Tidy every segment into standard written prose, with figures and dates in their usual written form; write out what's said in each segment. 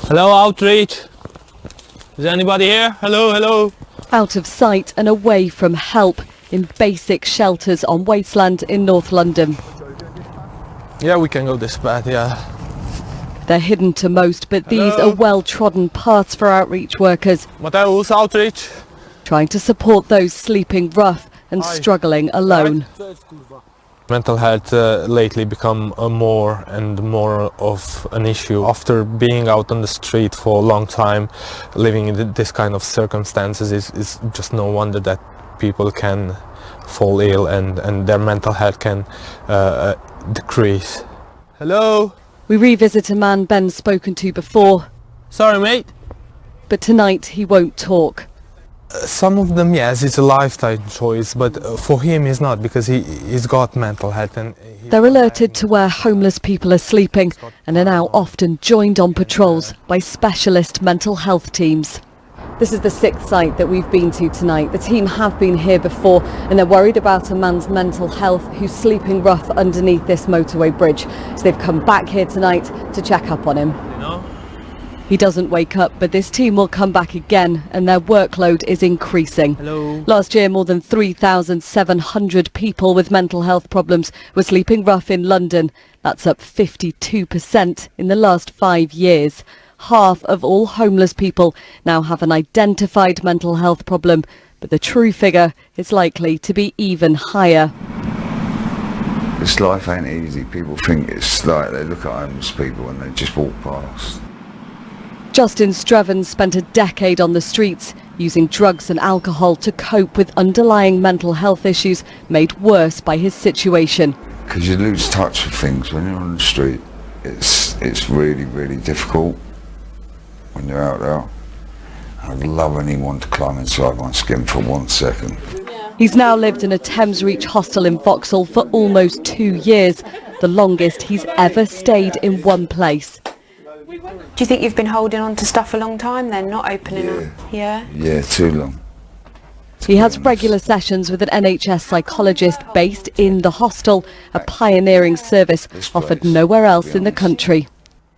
Hello, outreach. Is anybody here? Hello, hello. Out of sight and away from help in basic shelters on wasteland in North London. Yeah, we can go this bad, yeah. They're hidden to most, but these are well-trodden paths for outreach workers, Matthäus, outreach. trying to support those sleeping rough and struggling alone. Mental health lately become more and more of an issue. After being out on the street for a long time, living in this kind of circumstances, is just no wonder that people can fall ill and their mental health can decrease. Hello? We revisit a man Ben's spoken to before, Sorry, mate. but tonight he won't talk. Some of them, yes, it's a lifestyle choice, but for him it's not, because he's got mental health. And They're alerted to where homeless people are sleeping and are now often joined on patrols by specialist mental health teams. This is the sixth site that we've been to tonight. The team have been here before and they're worried about a man's mental health who's sleeping rough underneath this motorway bridge. So they've come back here tonight to check up on him. He doesn't wake up, but this team will come back again and their workload is increasing. Hello. Last year, more than 3,700 people with mental health problems were sleeping rough in London. That's up 52% in the last 5 years. Half of all homeless people now have an identified mental health problem, but the true figure is likely to be even higher. This life ain't easy. People think it's like they look at homeless people and they just walk past. Justin Strevens spent a decade on the streets, using drugs and alcohol to cope with underlying mental health issues made worse by his situation. Because you lose touch with things when you're on the street. It's really, really difficult when you're out there. I'd love anyone to climb inside my skin for 1 second. He's now lived in a Thames Reach hostel in Vauxhall for almost 2 years, the longest he's ever stayed in one place. Do you think you've been holding on to stuff a long time then, not opening up? Yeah? Yeah, too long. He has regular sessions with an NHS psychologist based in the hostel, a pioneering service offered nowhere else in the country.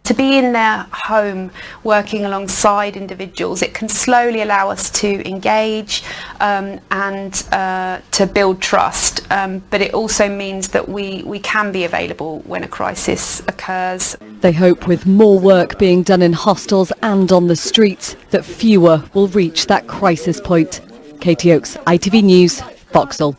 To be in their home working alongside individuals, it can slowly allow us to engage and to build trust, but it also means that we can be available when a crisis occurs. They hope with more work being done in hostels and on the streets that fewer will reach that crisis point. Katie Oakes, ITV News, Vauxhall.